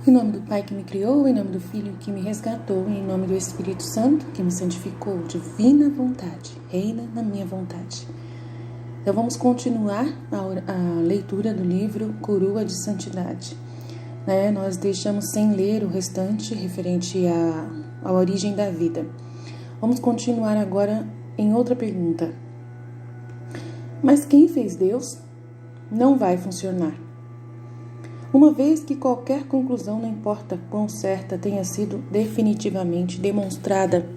Em nome do Pai que me criou, em nome do Filho que me resgatou, e em nome do Espírito Santo que me santificou, divina vontade, reina na minha vontade. Então vamos continuar a leitura do livro Coroa de Santidade. Nós deixamos sem ler o restante referente à origem da vida. Vamos continuar agora em outra pergunta. Mas quem fez Deus? Não vai funcionar. Uma vez que qualquer conclusão, não importa quão certa, tenha sido definitivamente demonstrada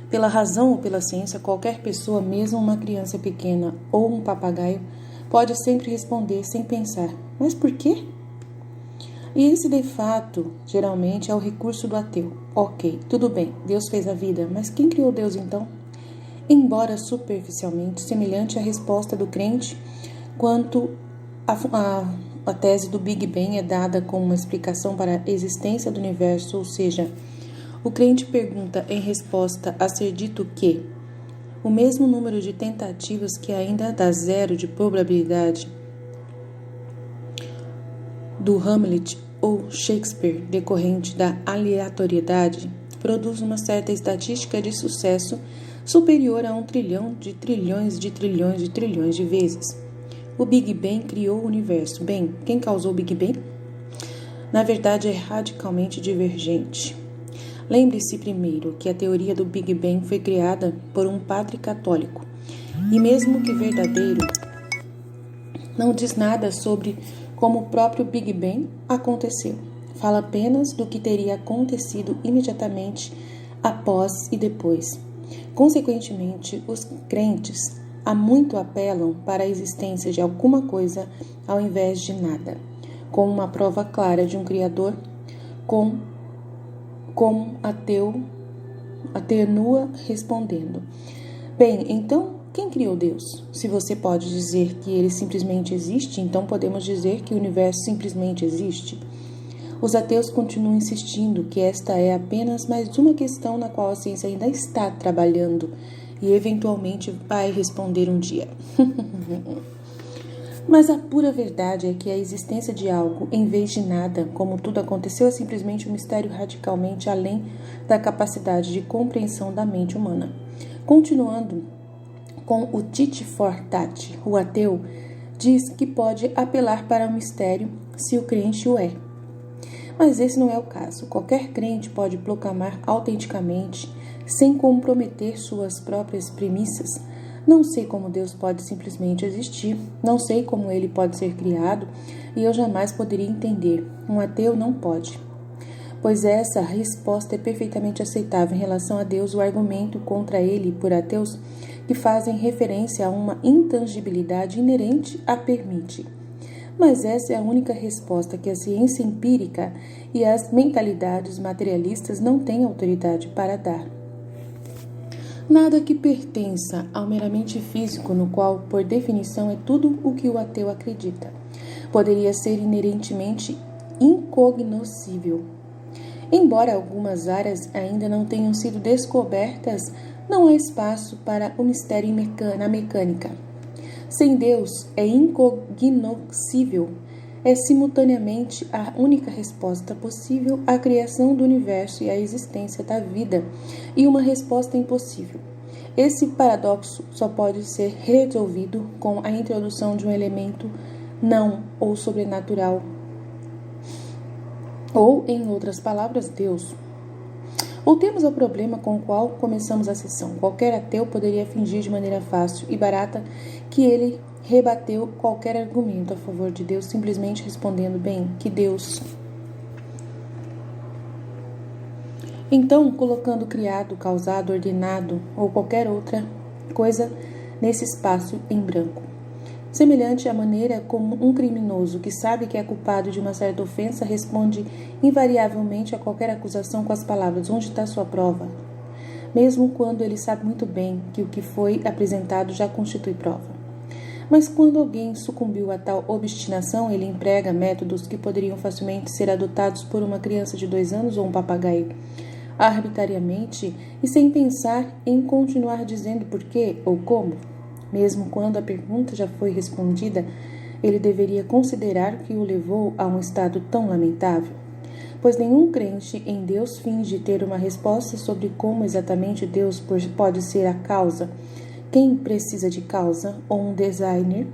pela razão ou pela ciência, qualquer pessoa, mesmo uma criança pequena ou um papagaio, pode sempre responder sem pensar: mas por quê? E esse, de fato, geralmente é o recurso do ateu. Ok, tudo bem, Deus fez a vida, mas quem criou Deus então? Embora superficialmente semelhante à resposta do crente, quanto a tese do Big Bang é dada como uma explicação para a existência do universo, ou seja, o crente pergunta em resposta a ser dito que o mesmo número de tentativas que ainda dá zero de probabilidade do Hamlet ou Shakespeare decorrente da aleatoriedade produz uma certa estatística de sucesso superior a 1 trilhão de trilhões de trilhões de trilhões de vezes. O Big Bang criou o universo. Bem, quem causou o Big Bang? Na verdade, é radicalmente divergente. Lembre-se primeiro que a teoria do Big Bang foi criada por um padre católico. E mesmo que verdadeiro, não diz nada sobre como o próprio Big Bang aconteceu. Fala apenas do que teria acontecido imediatamente após e depois. Consequentemente, os crentes há muito apelam para a existência de alguma coisa ao invés de nada, com uma prova clara de um Criador, como ateu atenua respondendo: bem, então quem criou Deus? Se você pode dizer que ele simplesmente existe, então podemos dizer que o universo simplesmente existe? Os ateus continuam insistindo que esta é apenas mais uma questão na qual a ciência ainda está trabalhando e eventualmente vai responder um dia. Mas a pura verdade é que a existência de algo em vez de nada, como tudo aconteceu, é simplesmente um mistério radicalmente além da capacidade de compreensão da mente humana. Continuando com o Tit for Tat, o ateu diz que pode apelar para o mistério se o crente o é. Mas esse não é o caso. Qualquer crente pode proclamar autenticamente, sem comprometer suas próprias premissas: não sei como Deus pode simplesmente existir, não sei como ele pode ser criado, e eu jamais poderia entender. Um ateu não pode. Pois essa resposta é perfeitamente aceitável em relação a Deus. O argumento contra ele por ateus que fazem referência a uma intangibilidade inerente a permite. Mas essa é a única resposta que a ciência empírica e as mentalidades materialistas não têm autoridade para dar. Nada que pertença ao meramente físico, no qual, por definição, é tudo o que o ateu acredita, poderia ser inerentemente incognoscível. Embora algumas áreas ainda não tenham sido descobertas, não há espaço para o mistério na mecânica. Sem Deus é incognoscível, é simultaneamente a única resposta possível à criação do universo e à existência da vida, e uma resposta impossível. Esse paradoxo só pode ser resolvido com a introdução de um elemento não ou sobrenatural, ou, em outras palavras, Deus. Voltemos ao problema com o qual começamos a sessão. Qualquer ateu poderia fingir de maneira fácil e barata que ele rebateu qualquer argumento a favor de Deus, simplesmente respondendo: bem, que Deus. Então, colocando criado, causado, ordenado ou qualquer outra coisa nesse espaço em branco. Semelhante à maneira como um criminoso que sabe que é culpado de uma certa ofensa responde invariavelmente a qualquer acusação com as palavras: onde está sua prova? Mesmo quando ele sabe muito bem que o que foi apresentado já constitui prova. Mas quando alguém sucumbiu a tal obstinação, ele emprega métodos que poderiam facilmente ser adotados por uma criança de 2 anos ou um papagaio, arbitrariamente e sem pensar em continuar dizendo por quê ou como. Mesmo quando a pergunta já foi respondida, ele deveria considerar o que o levou a um estado tão lamentável. pois nenhum crente em Deus finge ter uma resposta sobre como exatamente Deus pode ser a causa. Quem precisa de causa? Ou um designer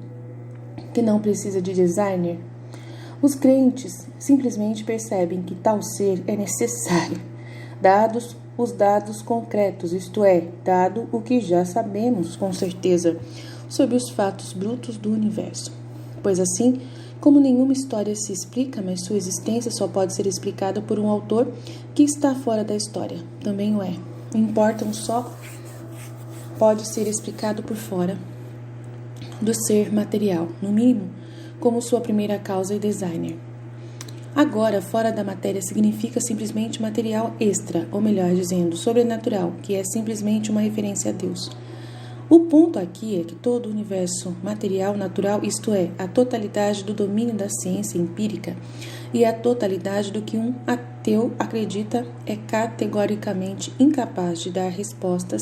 que não precisa de designer? Os crentes simplesmente percebem que tal ser é necessário, dados os dados concretos, isto é, dado o que já sabemos com certeza sobre os fatos brutos do universo. Pois assim, como nenhuma história se explica, mas sua existência só pode ser explicada por um autor que está fora da história, também o é. Importam só pode ser explicado por fora do ser material, no mínimo, como sua primeira causa e designer. Agora, fora da matéria significa simplesmente material extra, ou melhor dizendo, sobrenatural, que é simplesmente uma referência a Deus. O ponto aqui é que todo o universo material natural, isto é, a totalidade do domínio da ciência empírica e a totalidade do que um ateu acredita, é categoricamente incapaz de dar respostas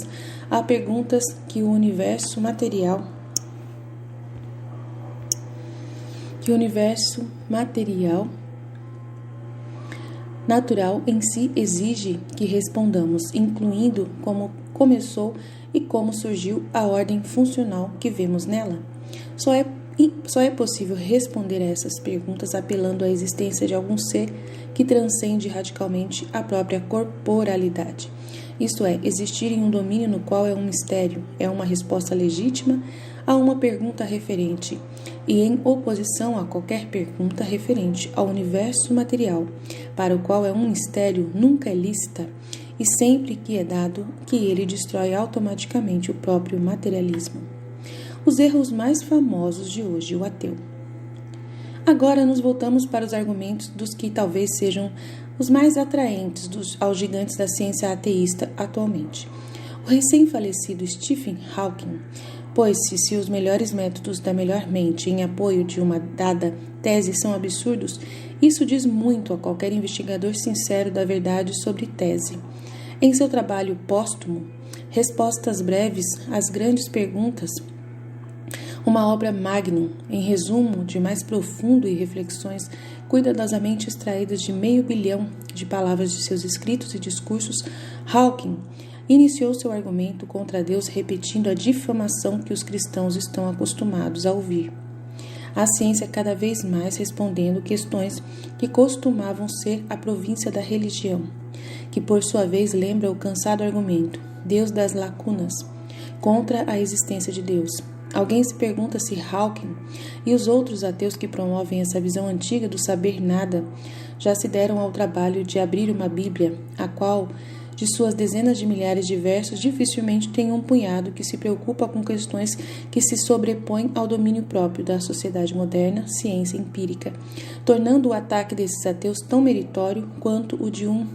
a perguntas que o universo material natural em si exige que respondamos, incluindo como começou e como surgiu a ordem funcional que vemos nela. Só é possível responder a essas perguntas apelando à existência de algum ser que transcende radicalmente a própria corporalidade. Isto é, existir em um domínio no qual é um mistério, é uma resposta legítima a uma pergunta referente, e em oposição a qualquer pergunta referente ao universo material, para o qual é um mistério, nunca é lícita, e sempre que é dado, que ele destrói automaticamente o próprio materialismo. Os erros mais famosos de hoje, o ateu. Agora nos voltamos para os argumentos dos que talvez sejam os mais atraentes aos gigantes da ciência ateísta atualmente. O recém-falecido Stephen Hawking, pois se os melhores métodos da melhor mente em apoio de uma dada tese são absurdos, isso diz muito a qualquer investigador sincero da verdade sobre tese. Em seu trabalho póstumo, Respostas Breves às Grandes Perguntas, uma obra magnum, em resumo, de mais profundo e reflexões cuidadosamente extraídas de 500 milhão de palavras de seus escritos e discursos, Hawking iniciou seu argumento contra Deus repetindo a difamação que os cristãos estão acostumados a ouvir. A ciência cada vez mais respondendo questões que costumavam ser a província da religião, que por sua vez lembra o cansado argumento, Deus das lacunas, contra a existência de Deus. Alguém se pergunta se Hawking e os outros ateus que promovem essa visão antiga do saber nada já se deram ao trabalho de abrir uma Bíblia, a qual, de suas dezenas de milhares de versos, dificilmente tem um punhado que se preocupa com questões que se sobrepõem ao domínio próprio da sociedade moderna, ciência empírica, tornando o ataque desses ateus tão meritório quanto o de um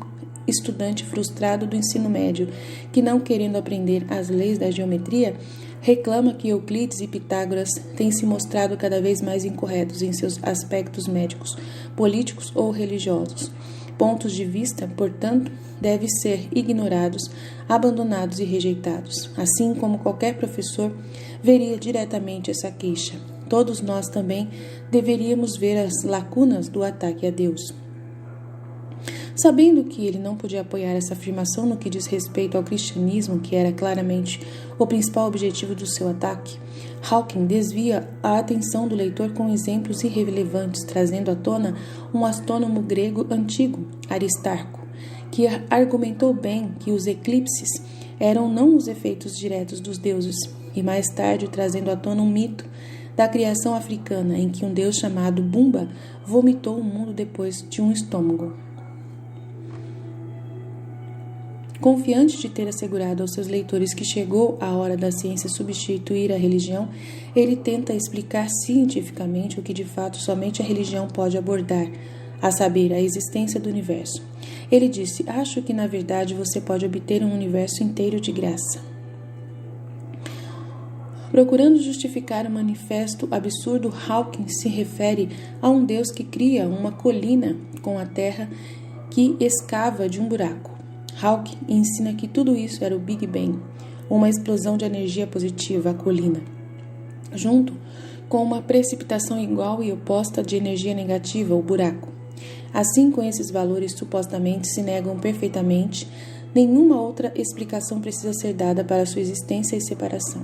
estudante frustrado do ensino médio, que, não querendo aprender as leis da geometria, reclama que Euclides e Pitágoras têm se mostrado cada vez mais incorretos em seus aspectos médicos, políticos ou religiosos. Pontos de vista, portanto, devem ser ignorados, abandonados e rejeitados. Assim como qualquer professor veria diretamente essa queixa, todos nós também deveríamos ver as lacunas do ataque a Deus. Sabendo que ele não podia apoiar essa afirmação no que diz respeito ao cristianismo, que era claramente o principal objetivo do seu ataque, Hawking desvia a atenção do leitor com exemplos irrelevantes, trazendo à tona um astrônomo grego antigo, Aristarco, que argumentou bem que os eclipses eram não os efeitos diretos dos deuses, e mais tarde trazendo à tona um mito da criação africana, em que um deus chamado Bumba vomitou o mundo depois de um estômago. Confiante de ter assegurado aos seus leitores que chegou a hora da ciência substituir a religião, ele tenta explicar cientificamente o que de fato somente a religião pode abordar, a saber, a existência do universo. Ele disse: acho que na verdade você pode obter um universo inteiro de graça. Procurando justificar o manifesto absurdo, Hawking se refere a um Deus que cria uma colina com a terra que escava de um buraco. Hawking ensina que tudo isso era o Big Bang, uma explosão de energia positiva, a colina, junto com uma precipitação igual e oposta de energia negativa, o buraco. Assim, com esses valores supostamente se negam perfeitamente, nenhuma outra explicação precisa ser dada para sua existência e separação.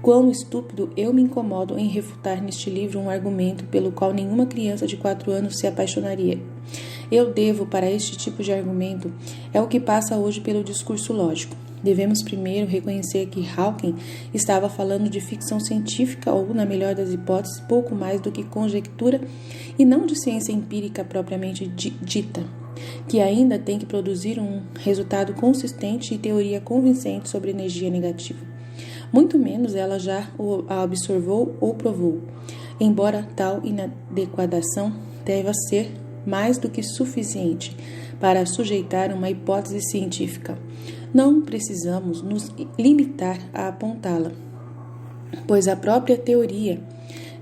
Quão estúpido eu me incomodo em refutar neste livro um argumento pelo qual nenhuma criança de 4 anos se apaixonaria. Eu devo, para este tipo de argumento, é o que passa hoje pelo discurso lógico. Devemos primeiro reconhecer que Hawking estava falando de ficção científica ou, na melhor das hipóteses, pouco mais do que conjectura e não de ciência empírica propriamente dita, que ainda tem que produzir um resultado consistente e teoria convincente sobre energia negativa. Muito menos ela já a observou ou provou, embora tal inadequação deva ser mais do que suficiente para sujeitar uma hipótese científica. Não precisamos nos limitar a apontá-la, pois a própria teoria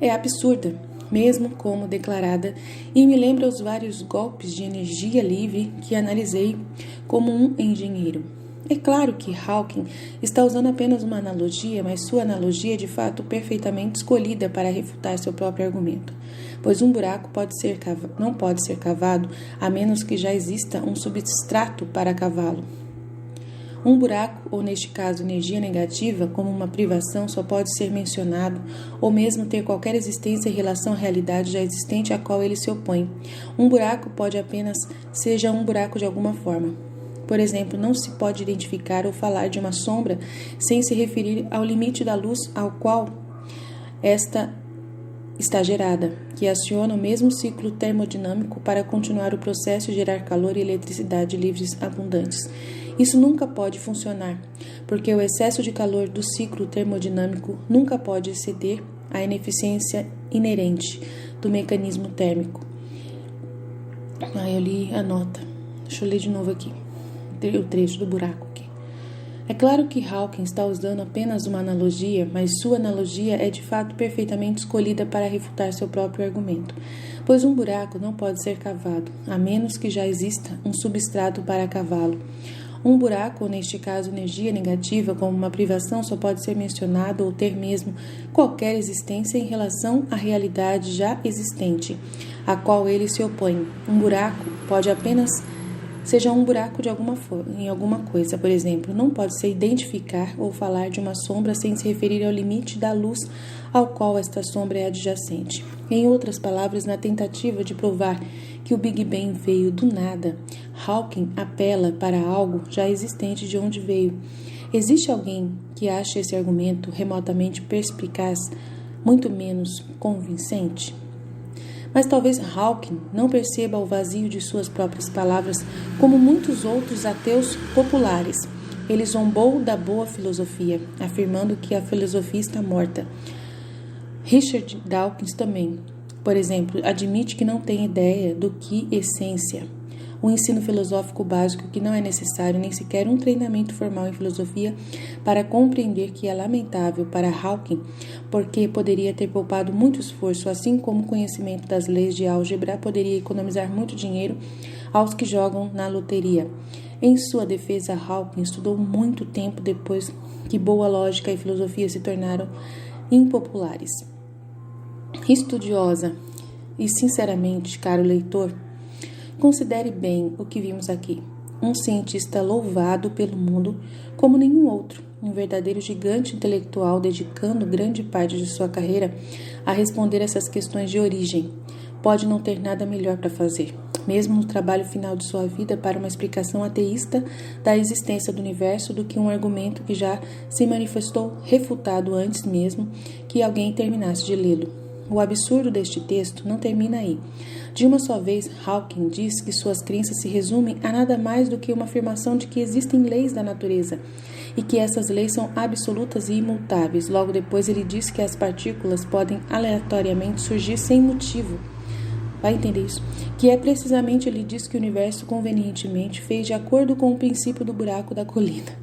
é absurda, mesmo como declarada, e me lembra os vários golpes de energia livre que analisei como um engenheiro. É claro que Hawking está usando apenas uma analogia, mas sua analogia é de fato perfeitamente escolhida para refutar seu próprio argumento, pois um buraco não pode ser cavado a menos que já exista um substrato para cavá-lo. Um buraco, ou neste caso energia negativa, como uma privação, só pode ser mencionado ou mesmo ter qualquer existência em relação à realidade já existente à qual ele se opõe. Um buraco pode apenas seja um buraco de alguma forma. Por exemplo, não se pode identificar ou falar de uma sombra sem se referir ao limite da luz ao qual esta está gerada, que aciona o mesmo ciclo termodinâmico para continuar o processo e gerar calor e eletricidade livres abundantes. Isso nunca pode funcionar, porque o excesso de calor do ciclo termodinâmico nunca pode exceder a ineficiência inerente do mecanismo térmico. Eu li a nota. Deixa eu ler de novo aqui, o trecho do buraco aqui. É claro que Hawking está usando apenas uma analogia, mas sua analogia é de fato perfeitamente escolhida para refutar seu próprio argumento, pois um buraco não pode ser cavado, a menos que já exista um substrato para cavá-lo. Um buraco, ou neste caso energia negativa, como uma privação, só pode ser mencionado ou ter mesmo qualquer existência em relação à realidade já existente, a qual ele se opõe. Um buraco pode apenas seja um buraco em alguma coisa, por exemplo, não pode se identificar ou falar de uma sombra sem se referir ao limite da luz ao qual esta sombra é adjacente. Em outras palavras, na tentativa de provar que o Big Bang veio do nada, Hawking apela para algo já existente de onde veio. Existe alguém que acha esse argumento remotamente perspicaz, muito menos convincente? Mas talvez Hawking não perceba o vazio de suas próprias palavras, como muitos outros ateus populares. Ele zombou da boa filosofia, afirmando que a filosofia está morta. Richard Dawkins também, por exemplo, admite que não tem ideia do que essência. Um ensino filosófico básico que não é necessário nem sequer um treinamento formal em filosofia para compreender que é lamentável para Hawking, porque poderia ter poupado muito esforço, assim como o conhecimento das leis de álgebra poderia economizar muito dinheiro aos que jogam na loteria. Em sua defesa, Hawking estudou muito tempo depois que boa lógica e filosofia se tornaram impopulares. Estudiosa e sinceramente, caro leitor, considere bem o que vimos aqui. Um cientista louvado pelo mundo como nenhum outro, um verdadeiro gigante intelectual dedicando grande parte de sua carreira a responder essas questões de origem. Pode não ter nada melhor para fazer, mesmo no trabalho final de sua vida, para uma explicação ateísta da existência do universo do que um argumento que já se manifestou refutado antes mesmo que alguém terminasse de lê-lo. O absurdo deste texto não termina aí. De uma só vez, Hawking diz que suas crenças se resumem a nada mais do que uma afirmação de que existem leis da natureza e que essas leis são absolutas e imutáveis. Logo depois, ele diz que as partículas podem aleatoriamente surgir sem motivo. Vai entender isso? Que é precisamente, ele diz que o universo convenientemente fez de acordo com o princípio do buraco da colina.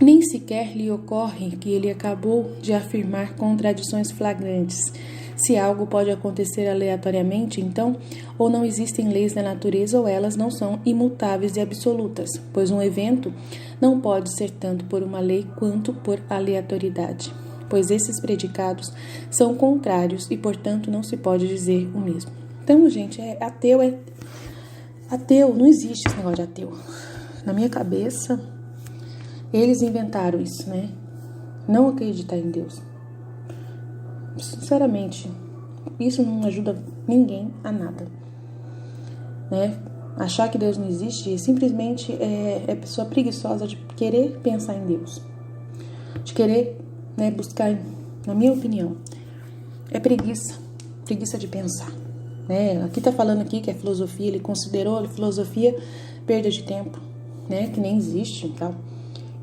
Nem sequer lhe ocorre que ele acabou de afirmar contradições flagrantes. Se algo pode acontecer aleatoriamente, então, ou não existem leis da natureza ou elas não são imutáveis e absolutas, pois um evento não pode ser tanto por uma lei quanto por aleatoriedade, pois esses predicados são contrários e, portanto, não se pode dizer o mesmo. Então, gente, ateu, não existe esse negócio de ateu. Na minha cabeça, eles inventaram isso, né? Não acreditar em Deus. Sinceramente, isso não ajuda ninguém a nada, né? Achar que Deus não existe simplesmente é pessoa preguiçosa de querer pensar em Deus, de querer, né, buscar, na minha opinião, é preguiça de pensar, né? Aqui tá falando aqui que é filosofia, ele considerou a filosofia perda de tempo, né? Que nem existe, tal.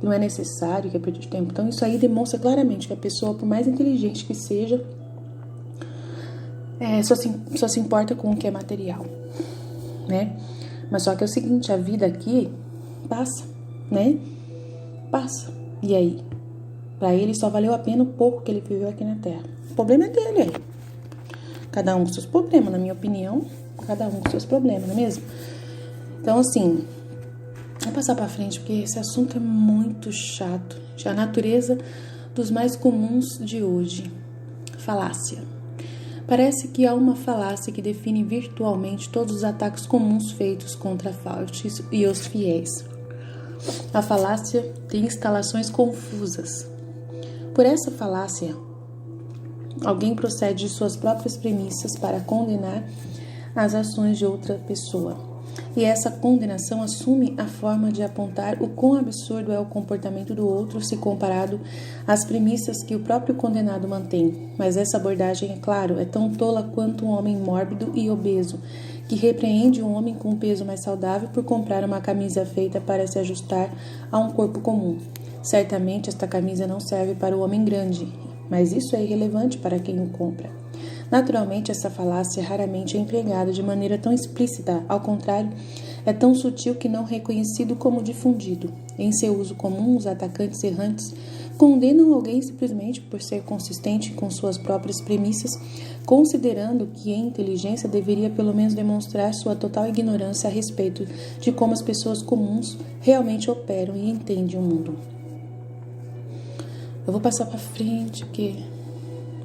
Não é necessário, que é perda de tempo. Então isso aí demonstra claramente que a pessoa, por mais inteligente que seja, só se importa com o que é material, né? Mas só que é o seguinte, a vida aqui passa, né? Passa. E aí? Pra ele só valeu a pena o pouco que ele viveu aqui na Terra. O problema é dele aí. Cada um com seus problemas, na minha opinião. Cada um com seus problemas, não é mesmo? Então, assim, vou passar pra frente, porque esse assunto é muito chato. Já a natureza dos mais comuns de hoje. Falácia. Parece que há uma falácia que define virtualmente todos os ataques comuns feitos contra Fausto e os fiéis. A falácia tem instalações confusas. Por essa falácia, alguém procede de suas próprias premissas para condenar as ações de outra pessoa. E essa condenação assume a forma de apontar o quão absurdo é o comportamento do outro se comparado às premissas que o próprio condenado mantém. Mas essa abordagem, é claro, é tão tola quanto um homem mórbido e obeso, que repreende um homem com um peso mais saudável por comprar uma camisa feita para se ajustar a um corpo comum. Certamente esta camisa não serve para o homem grande, mas isso é irrelevante para quem o compra. Naturalmente, essa falácia raramente é empregada de maneira tão explícita, ao contrário, é tão sutil que não reconhecido como difundido. Em seu uso comum, os atacantes errantes condenam alguém simplesmente por ser consistente com suas próprias premissas, considerando que em inteligência deveria pelo menos demonstrar sua total ignorância a respeito de como as pessoas comuns realmente operam e entendem o mundo. Eu vou passar para frente, porque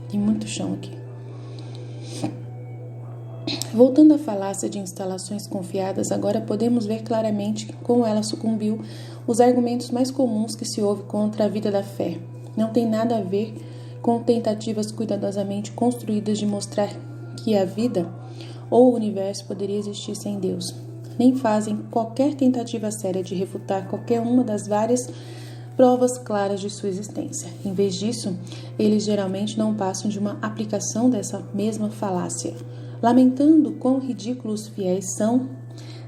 tem muito chão aqui. Voltando à falácia de instalações confiadas, agora podemos ver claramente como ela sucumbiu os argumentos mais comuns que se ouve contra a vida da fé. Não tem nada a ver com tentativas cuidadosamente construídas de mostrar que a vida ou o universo poderia existir sem Deus. Nem fazem qualquer tentativa séria de refutar qualquer uma das várias provas claras de sua existência. Em vez disso, eles geralmente não passam de uma aplicação dessa mesma falácia, lamentando quão ridículos os fiéis são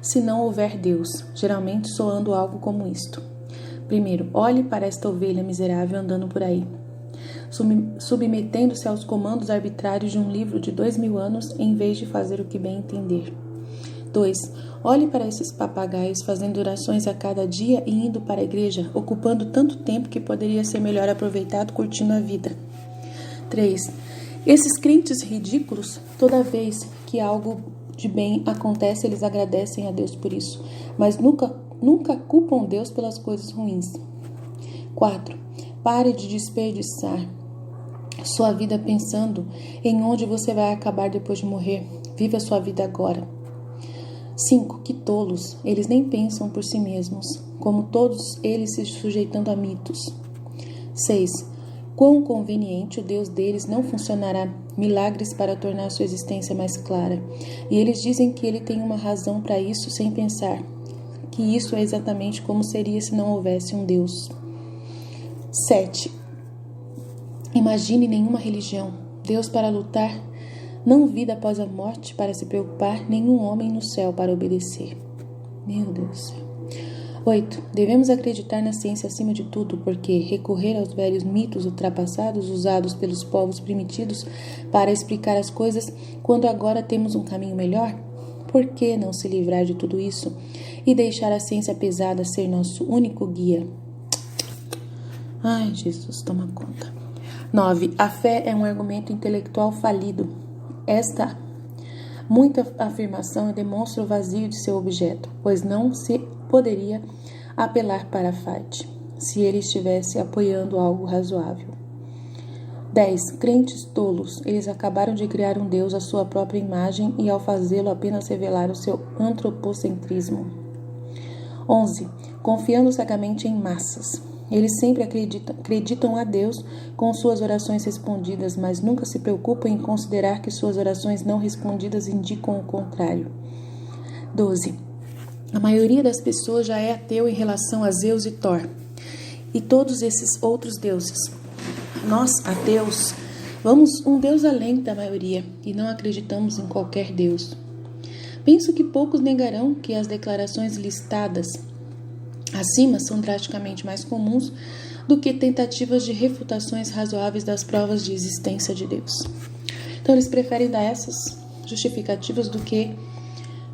se não houver Deus, geralmente soando algo como isto. Primeiro, olhe para esta ovelha miserável andando por aí, submetendo-se aos comandos arbitrários de um livro de 2000 anos em vez de fazer o que bem entender. 2. Olhe para esses papagaios fazendo orações a cada dia e indo para a igreja, ocupando tanto tempo que poderia ser melhor aproveitado curtindo a vida. 3. Esses crentes ridículos, toda vez que algo de bem acontece, eles agradecem a Deus por isso, mas nunca culpam Deus pelas coisas ruins. 4. Pare de desperdiçar sua vida pensando em onde você vai acabar depois de morrer. Viva sua vida agora. 5. Que tolos, eles nem pensam por si mesmos, como todos eles se sujeitando a mitos. 6. Quão conveniente o Deus deles não funcionará milagres para tornar sua existência mais clara. E eles dizem que ele tem uma razão para isso sem pensar que isso é exatamente como seria se não houvesse um Deus. 7. Imagine nenhuma religião, Deus para lutar, não vida após a morte para se preocupar, nenhum homem no céu para obedecer. Meu Deus do céu. 8. Devemos acreditar na ciência acima de tudo, porque recorrer aos velhos mitos ultrapassados usados pelos povos primitivos para explicar as coisas quando agora temos um caminho melhor? Por que não se livrar de tudo isso e deixar a ciência pesada ser nosso único guia? Ai, Jesus, toma conta. 9. A fé é um argumento intelectual falido. Esta muita afirmação demonstra o vazio de seu objeto, pois não se poderia apelar para Fate se ele estivesse apoiando algo razoável. 10. Crentes tolos. Eles acabaram de criar um Deus à sua própria imagem e, ao fazê-lo, apenas revelaram o seu antropocentrismo. 11. Confiando cegamente em massas. Eles sempre acreditam a Deus com suas orações respondidas, mas nunca se preocupam em considerar que suas orações não respondidas indicam o contrário. 12. A maioria das pessoas já é ateu em relação a Zeus e Thor e todos esses outros deuses. Nós, ateus, vamos um deus além da maioria e não acreditamos em qualquer deus. Penso que poucos negarão que as declarações listadas acima são drasticamente mais comuns do que tentativas de refutações razoáveis das provas de existência de Deus. Então eles preferem dar essas justificativas do que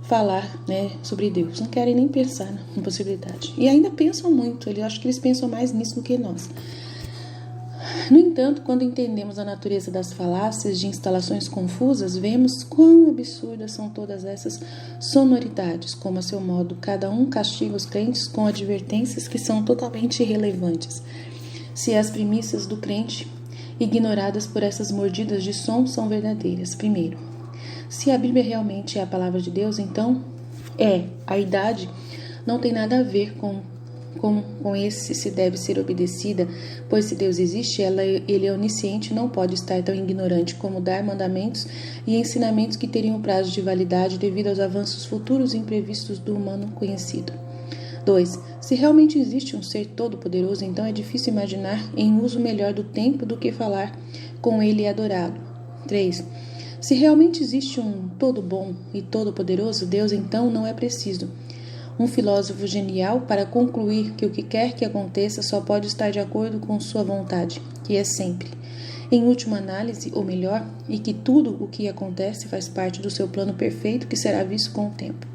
falar, sobre Deus. Não querem nem pensar na possibilidade. E ainda pensam muito, eu acho que eles pensam mais nisso do que nós. No entanto, quando entendemos a natureza das falácias de instalações confusas, vemos quão absurdas são todas essas sonoridades, como a seu modo, cada um castiga os crentes com advertências que são totalmente irrelevantes. Se as premissas do crente, ignoradas por essas mordidas de som, são verdadeiras. Primeiro, se a Bíblia realmente é a palavra de Deus, então a idade não tem nada a ver com esse se deve ser obedecida, pois se Deus existe, ele é onisciente e não pode estar tão ignorante como dar mandamentos e ensinamentos que teriam prazo de validade devido aos avanços futuros e imprevistos do humano conhecido. 2. Se realmente existe um ser todo-poderoso, então é difícil imaginar em uso melhor do tempo do que falar com ele e adorá-lo. 3. Se realmente existe um todo-bom e todo-poderoso Deus, então não é preciso um filósofo genial para concluir que o que quer que aconteça só pode estar de acordo com sua vontade, que é sempre, em última análise, o melhor, e que tudo o que acontece faz parte do seu plano perfeito que será visto com o tempo.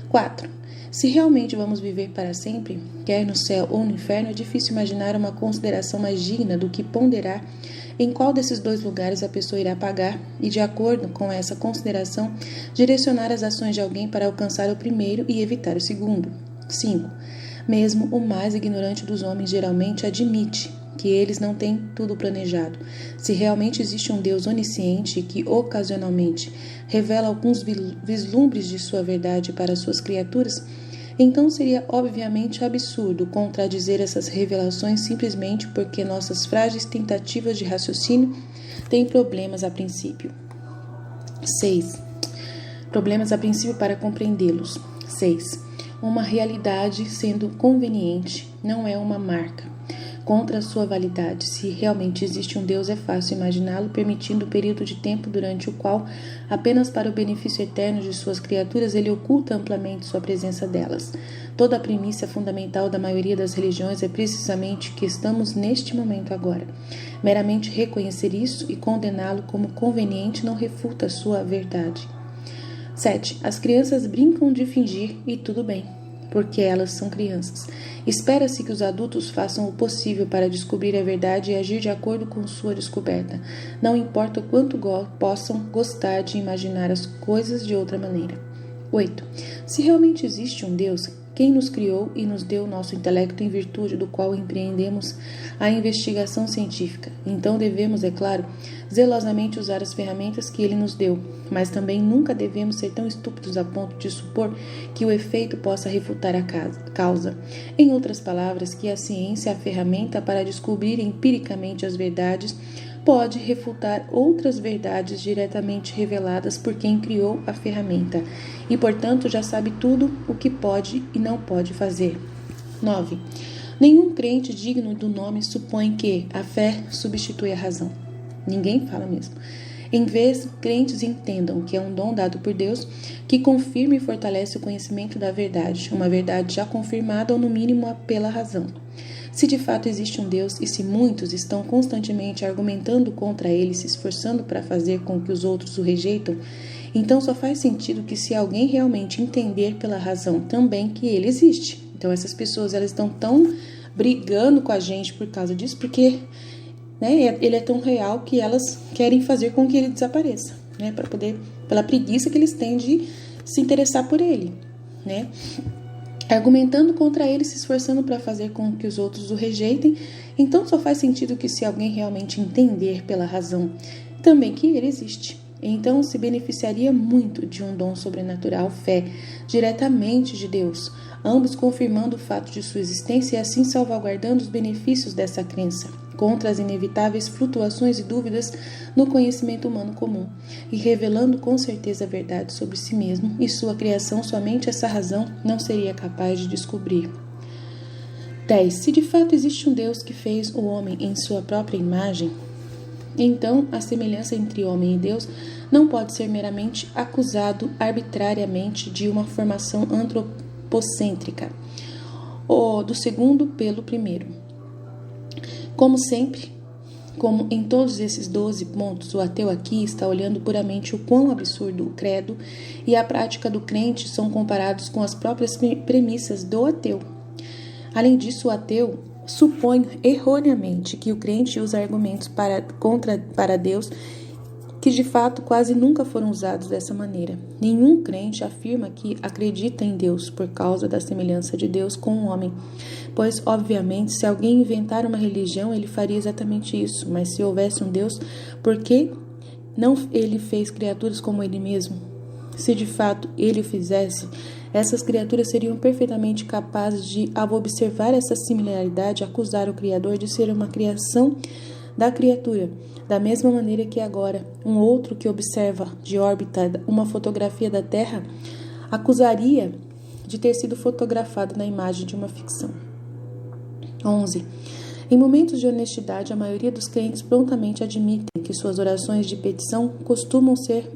4. Se realmente vamos viver para sempre, quer no céu ou no inferno, é difícil imaginar uma consideração mais digna do que ponderar em qual desses dois lugares a pessoa irá pagar e, de acordo com essa consideração, direcionar as ações de alguém para alcançar o primeiro e evitar o segundo. 5. Mesmo o mais ignorante dos homens geralmente admite que eles não têm tudo planejado. Se realmente existe um Deus onisciente que, ocasionalmente, revela alguns vislumbres de sua verdade para suas criaturas, então seria obviamente absurdo contradizer essas revelações simplesmente porque nossas frágeis tentativas de raciocínio têm problemas a princípio. 6. Problemas a princípio para compreendê-los. 6. Uma realidade sendo conveniente não é uma marca contra a sua validade. Se realmente existe um Deus, é fácil imaginá-lo, permitindo o período de tempo durante o qual, apenas para o benefício eterno de suas criaturas, ele oculta amplamente sua presença delas. Toda a premissa fundamental da maioria das religiões é precisamente que estamos neste momento agora. Meramente reconhecer isso e condená-lo como conveniente não refuta sua verdade. 7. As crianças brincam de fingir e tudo bem, porque elas são crianças. Espera-se que os adultos façam o possível para descobrir a verdade e agir de acordo com sua descoberta, não importa o quanto possam gostar de imaginar as coisas de outra maneira. 8. Se realmente existe um Deus, quem nos criou e nos deu nosso intelecto em virtude do qual empreendemos a investigação científica? Então devemos, é claro, zelosamente usar as ferramentas que ele nos deu, mas também nunca devemos ser tão estúpidos a ponto de supor que o efeito possa refutar a causa. Em outras palavras, que a ciência, a ferramenta para descobrir empiricamente as verdades, pode refutar outras verdades diretamente reveladas por quem criou a ferramenta e, portanto, já sabe tudo o que pode e não pode fazer. 9. Nenhum crente digno do nome supõe que a fé substitui a razão. Ninguém fala mesmo. Em vez, crentes entendam que é um dom dado por Deus que confirma e fortalece o conhecimento da verdade, uma verdade já confirmada ou no mínimo pela razão. Se de fato existe um Deus e se muitos estão constantemente argumentando contra ele, se esforçando para fazer com que os outros o rejeitam, então só faz sentido que se alguém realmente entender pela razão também que ele existe. Então essas pessoas elas estão tão brigando com a gente por causa disso, porque ele é tão real que elas querem fazer com que ele desapareça, pela preguiça que eles têm de se interessar por ele, argumentando contra ele, se esforçando para fazer com que os outros o rejeitem, Então só faz sentido que se alguém realmente entender pela razão também que ele existe, então se beneficiaria muito de um dom sobrenatural, fé, diretamente de Deus, ambos confirmando o fato de sua existência e assim salvaguardando os benefícios dessa crença contra as inevitáveis flutuações e dúvidas no conhecimento humano comum, e revelando com certeza a verdade sobre si mesmo e sua criação. Somente essa razão não seria capaz de descobrir. 10. Se de fato existe um Deus que fez o homem em sua própria imagem, então a semelhança entre homem e Deus não pode ser meramente acusado arbitrariamente de uma formação antropocêntrica, ou do segundo pelo primeiro. Como sempre, como em todos esses 12 pontos, o ateu aqui está olhando puramente o quão absurdo o credo e a prática do crente são comparados com as próprias premissas do ateu. Além disso, o ateu supõe erroneamente que o crente usa argumentos para Deus que de fato quase nunca foram usados dessa maneira. Nenhum crente afirma que acredita em Deus por causa da semelhança de Deus com o homem, pois, obviamente, se alguém inventar uma religião, ele faria exatamente isso. Mas se houvesse um Deus, por que não ele fez criaturas como ele mesmo? Se de fato ele o fizesse, essas criaturas seriam perfeitamente capazes de, ao observar essa similaridade, acusar o Criador de ser uma criação da criatura, da mesma maneira que agora um outro que observa de órbita uma fotografia da Terra acusaria de ter sido fotografado na imagem de uma ficção. 11. Em momentos de honestidade, a maioria dos crentes prontamente admitem que suas orações de petição costumam ser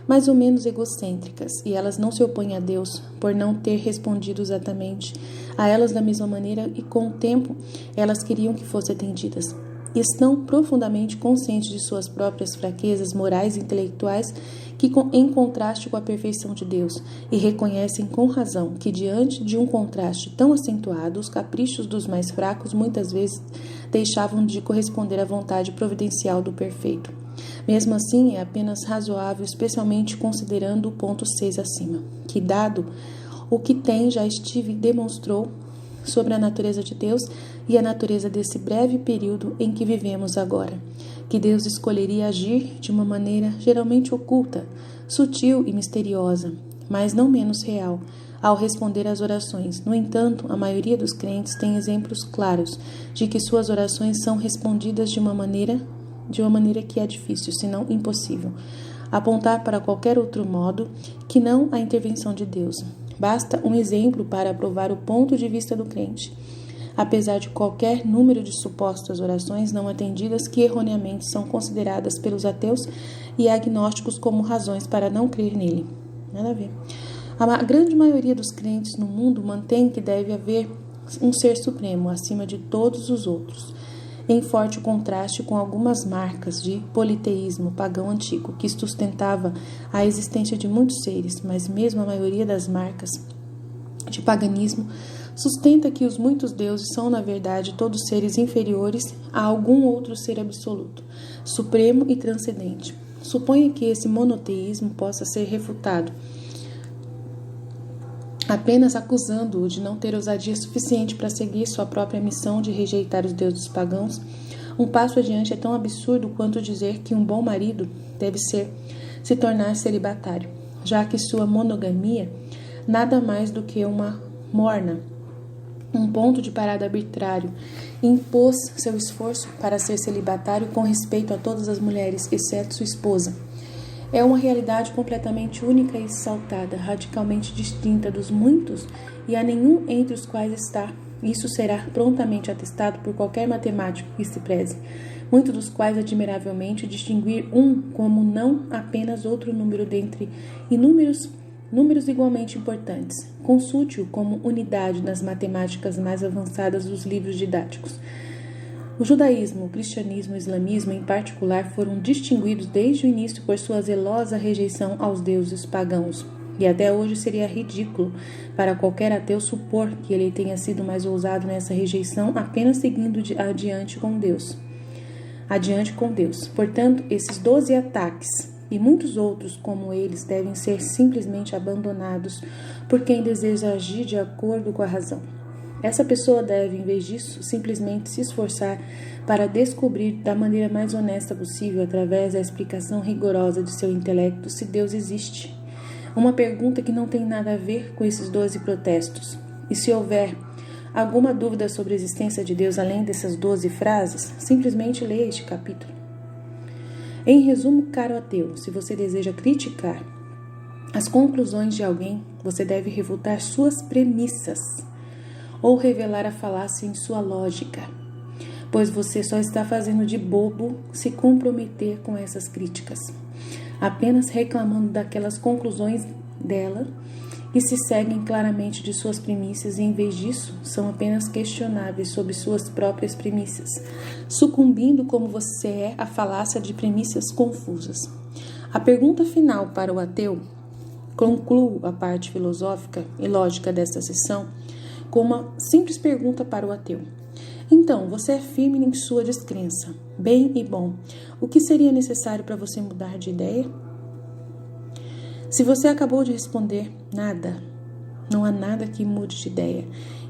mais ou menos egocêntricas, e elas não se opõem a Deus por não ter respondido exatamente a elas da mesma maneira, e com o tempo elas queriam que fossem atendidas. Estão profundamente conscientes de suas próprias fraquezas morais e intelectuais, que em contraste com a perfeição de Deus, e reconhecem com razão que, diante de um contraste tão acentuado, os caprichos dos mais fracos muitas vezes deixavam de corresponder à vontade providencial do perfeito. Mesmo assim, é apenas razoável, especialmente considerando o ponto 6 acima, que, dado o que tem, já Steve demonstrou sobre a natureza de Deus e a natureza desse breve período em que vivemos agora, que Deus escolheria agir de uma maneira geralmente oculta, sutil e misteriosa, mas não menos real, ao responder às orações. No entanto, a maioria dos crentes tem exemplos claros de que suas orações são respondidas de uma maneira que é difícil, se não impossível, apontar para qualquer outro modo que não a intervenção de Deus. Basta um exemplo para provar o ponto de vista do crente. Apesar de qualquer número de supostas orações não atendidas que erroneamente são consideradas pelos ateus e agnósticos como razões para não crer nele. Nada a ver. A grande maioria dos crentes no mundo mantém que deve haver um ser supremo acima de todos os outros, em forte contraste com algumas marcas de politeísmo pagão antigo, que sustentava a existência de muitos seres, mas mesmo a maioria das marcas de paganismo sustenta que os muitos deuses são, na verdade, todos seres inferiores a algum outro ser absoluto, supremo e transcendente. Suponha que esse monoteísmo possa ser refutado, apenas acusando-o de não ter ousadia suficiente para seguir sua própria missão de rejeitar os deuses pagãos. Um passo adiante é tão absurdo quanto dizer que um bom marido deve se tornar celibatário, já que sua monogamia nada mais do que uma morna, um ponto de parada arbitrário, impôs seu esforço para ser celibatário com respeito a todas as mulheres, exceto sua esposa. É uma realidade completamente única e exaltada, radicalmente distinta dos muitos, e a nenhum entre os quais está. Isso será prontamente atestado por qualquer matemático que se preze, muitos dos quais admiravelmente distinguir um como não apenas outro número dentre inúmeros números igualmente importantes. Consulte-o como unidade nas matemáticas mais avançadas dos livros didáticos. O judaísmo, o cristianismo e o islamismo, em particular, foram distinguidos desde o início por sua zelosa rejeição aos deuses pagãos. E até hoje seria ridículo para qualquer ateu supor que ele tenha sido mais ousado nessa rejeição, apenas seguindo adiante com Deus. Portanto, esses 12 ataques e muitos outros como eles devem ser simplesmente abandonados por quem deseja agir de acordo com a razão. Essa pessoa deve, em vez disso, simplesmente se esforçar para descobrir da maneira mais honesta possível, através da explicação rigorosa de seu intelecto, se Deus existe. Uma pergunta que não tem nada a ver com esses 12 protestos. E se houver alguma dúvida sobre a existência de Deus além dessas 12 frases, simplesmente leia este capítulo. Em resumo, caro ateu, se você deseja criticar as conclusões de alguém, você deve refutar suas premissas ou revelar a falácia em sua lógica, pois você só está fazendo de bobo se comprometer com essas críticas, apenas reclamando daquelas conclusões dela que se seguem claramente de suas premissas e, em vez disso, são apenas questionáveis sobre suas próprias premissas, sucumbindo como você é à falácia de premissas confusas. A pergunta final para o ateu concluo a parte filosófica e lógica desta sessão com uma simples pergunta para o ateu. Então, você é firme em sua descrença, bem e bom. O que seria necessário para você mudar de ideia? Se você acabou de responder nada, não há nada que mude de ideia.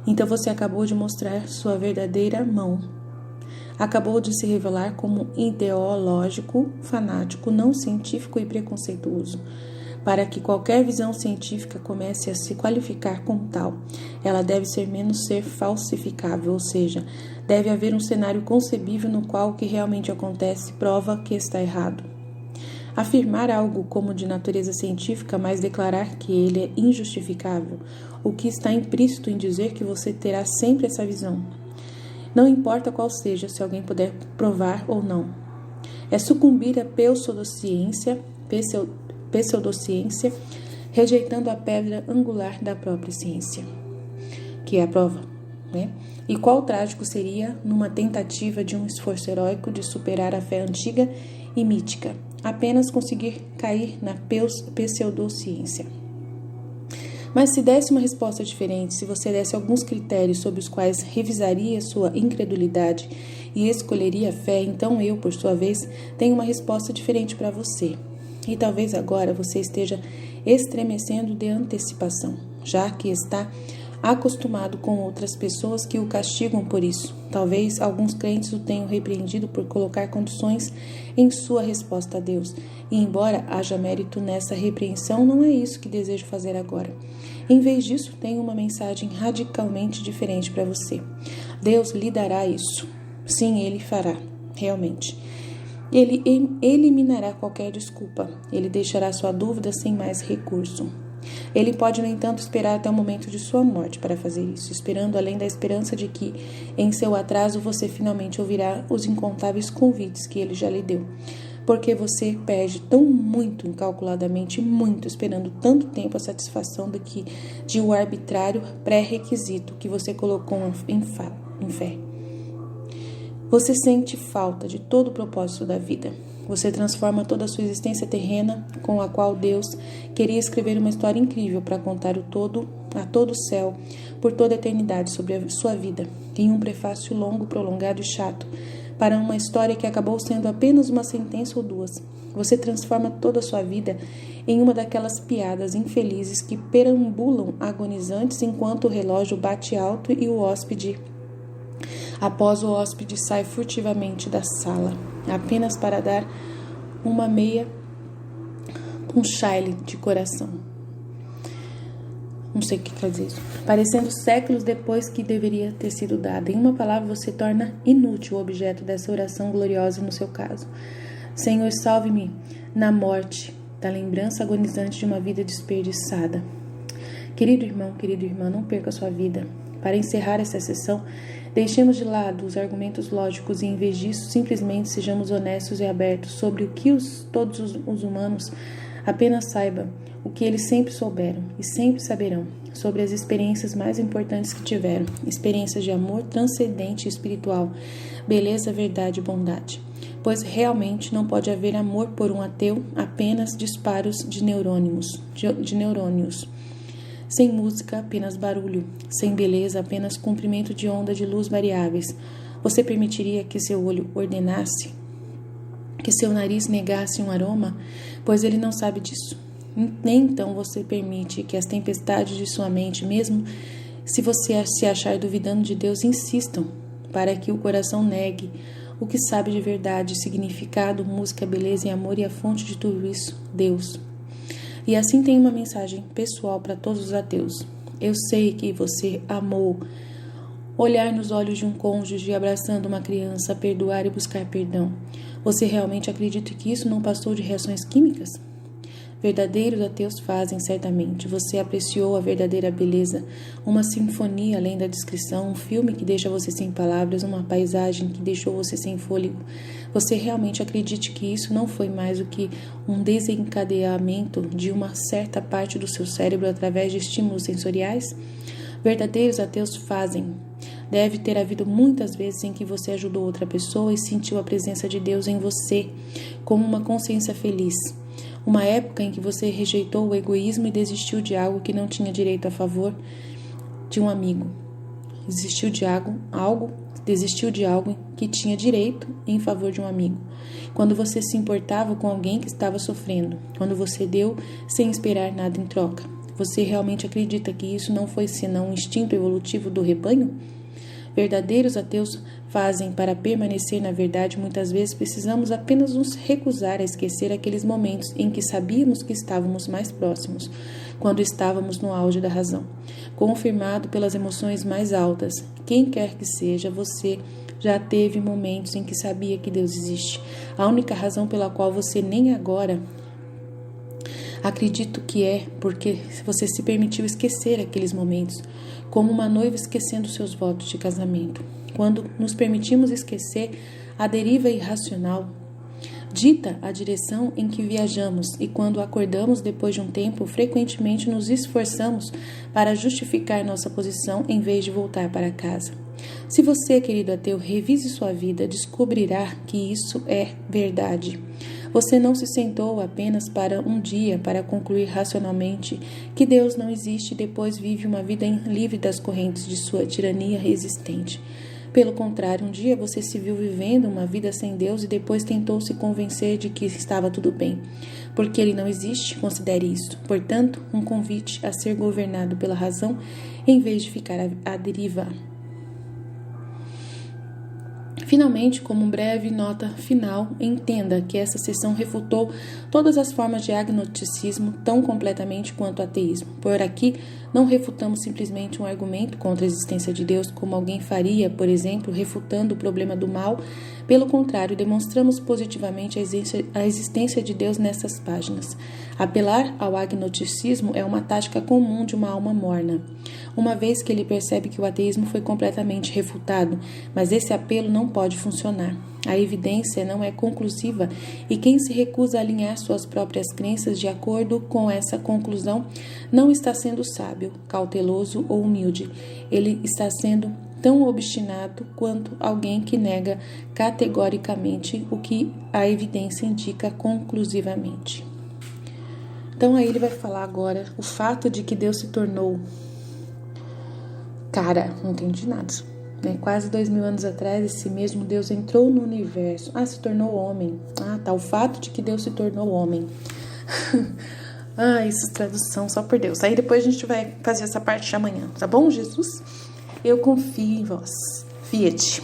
Então você acabou de mostrar sua verdadeira mão. Acabou de se revelar como ideológico, fanático, não científico e preconceituoso. Para que qualquer visão científica comece a se qualificar como tal, ela deve ser menos ser falsificável, ou seja, deve haver um cenário concebível no qual o que realmente acontece prova que está errado. Afirmar algo como de natureza científica, mas declarar que ele é injustificável, o que está implícito em dizer que você terá sempre essa visão. Não importa qual seja, se alguém puder provar ou não. É sucumbir à pseudociência, rejeitando a pedra angular da própria ciência, que é a prova, né? E qual trágico seria numa tentativa de um esforço heróico de superar a fé antiga e mítica, apenas conseguir cair na pseudociência. Mas se desse uma resposta diferente, se você desse alguns critérios sobre os quais revisaria sua incredulidade e escolheria a fé, então eu, por sua vez, tenho uma resposta diferente para você. E talvez agora você esteja estremecendo de antecipação, já que está acostumado com outras pessoas que o castigam por isso. Talvez alguns crentes o tenham repreendido por colocar condições em sua resposta a Deus. E embora haja mérito nessa repreensão, não é isso que desejo fazer agora. Em vez disso, tenho uma mensagem radicalmente diferente para você. Deus lhe dará isso. Sim, Ele fará, realmente. Ele eliminará qualquer desculpa. Ele deixará sua dúvida sem mais recurso. Ele pode, no entanto, esperar até o momento de sua morte para fazer isso, esperando além da esperança de que, em seu atraso, você finalmente ouvirá os incontáveis convites que ele já lhe deu. Porque você perde tão muito, incalculadamente muito, esperando tanto tempo a satisfação de o arbitrário pré-requisito que você colocou em fé. Você sente falta de todo o propósito da vida. Você transforma toda a sua existência terrena, com a qual Deus queria escrever uma história incrível para contar a todo o céu, por toda a eternidade sobre a sua vida, em um prefácio longo, prolongado e chato, para uma história que acabou sendo apenas uma sentença ou duas. Você transforma toda a sua vida em uma daquelas piadas infelizes que perambulam agonizantes enquanto o relógio bate alto e após o hóspede sai furtivamente da sala, apenas para dar um chile de coração. Não sei o que quer dizer isso. Parecendo séculos depois que deveria ter sido dada. Em uma palavra, você torna inútil o objeto dessa oração gloriosa no seu caso. Senhor, salve-me na morte da lembrança agonizante de uma vida desperdiçada. Querido irmão, querida irmã, não perca a sua vida. Para encerrar essa sessão, deixemos de lado os argumentos lógicos e, em vez disso, simplesmente sejamos honestos e abertos sobre o que todos os humanos apenas saibam, o que eles sempre souberam e sempre saberão, sobre as experiências mais importantes que tiveram, experiências de amor transcendente e espiritual, beleza, verdade e bondade. Pois realmente não pode haver amor por um ateu, apenas disparos de neurônios. Sem música, apenas barulho. Sem beleza, apenas comprimento de onda de luz variáveis. Você permitiria que seu olho ordenasse? Que seu nariz negasse um aroma? Pois ele não sabe disso. Nem então você permite que as tempestades de sua mente, mesmo Se você se achar duvidando de Deus, insistam para que o coração negue o que sabe de verdade, significado, música, beleza e amor, e a fonte de tudo isso, Deus. E assim tem uma mensagem pessoal para todos os ateus. Eu sei que você amou olhar nos olhos de um cônjuge abraçando uma criança, perdoar e buscar perdão. Você realmente acredita que isso não passou de reações químicas? Verdadeiros ateus fazem, certamente. Você apreciou a verdadeira beleza, uma sinfonia além da descrição, um filme que deixa você sem palavras, uma paisagem que deixou você sem fôlego. Você realmente acredita que isso não foi mais do que um desencadeamento de uma certa parte do seu cérebro através de estímulos sensoriais? Verdadeiros ateus fazem. Deve ter havido muitas vezes em que você ajudou outra pessoa e sentiu a presença de Deus em você, como uma consciência feliz. Uma época em que você rejeitou o egoísmo e desistiu de algo que não tinha direito a favor de um amigo. Desistiu de algo que tinha direito em favor de um amigo. Quando você se importava com alguém que estava sofrendo. Quando você deu sem esperar nada em troca. Você realmente acredita que isso não foi senão um instinto evolutivo do rebanho? Verdadeiros ateus fazem. Para permanecer na verdade, muitas vezes precisamos apenas nos recusar a esquecer aqueles momentos em que sabíamos que estávamos mais próximos, quando estávamos no auge da razão, confirmado pelas emoções mais altas. Quem quer que seja, você já teve momentos em que sabia que Deus existe. A única razão pela qual você nem agora acredito que é porque você se permitiu esquecer aqueles momentos, como uma noiva esquecendo seus votos de casamento. Quando nos permitimos esquecer, a deriva irracional dita a direção em que viajamos, e quando acordamos depois de um tempo, frequentemente nos esforçamos para justificar nossa posição em vez de voltar para casa. Se você, querido ateu, revise sua vida, descobrirá que isso é verdade. Você não se sentou apenas para um dia para concluir racionalmente que Deus não existe e depois vive uma vida livre das correntes de sua tirania resistente. Pelo contrário, um dia você se viu vivendo uma vida sem Deus e depois tentou se convencer de que estava tudo bem. Porque Ele não existe, considere isso. Portanto, um convite a ser governado pela razão em vez de ficar à deriva. Finalmente, como breve nota final, entenda que essa sessão refutou todas as formas de agnosticismo tão completamente quanto o ateísmo. Por aqui, não refutamos simplesmente um argumento contra a existência de Deus, como alguém faria, por exemplo, refutando o problema do mal. Pelo contrário, demonstramos positivamente a existência de Deus nessas páginas. Apelar ao agnosticismo é uma tática comum de uma alma morna, uma vez que ele percebe que o ateísmo foi completamente refutado, mas esse apelo não pode funcionar. A evidência não é conclusiva e quem se recusa a alinhar suas próprias crenças de acordo com essa conclusão não está sendo sábio, cauteloso ou humilde. Ele está sendo tão obstinado quanto alguém que nega categoricamente o que a evidência indica conclusivamente. Então aí ele vai falar agora o fato de que Deus se tornou... Cara, não entendi nada. Quase 2000 anos atrás, esse mesmo Deus entrou no universo. Se tornou homem. O fato de que Deus se tornou homem. Isso, tradução só por Deus. Aí depois a gente vai fazer essa parte amanhã, tá bom, Jesus? Eu confio em vós. Fiat.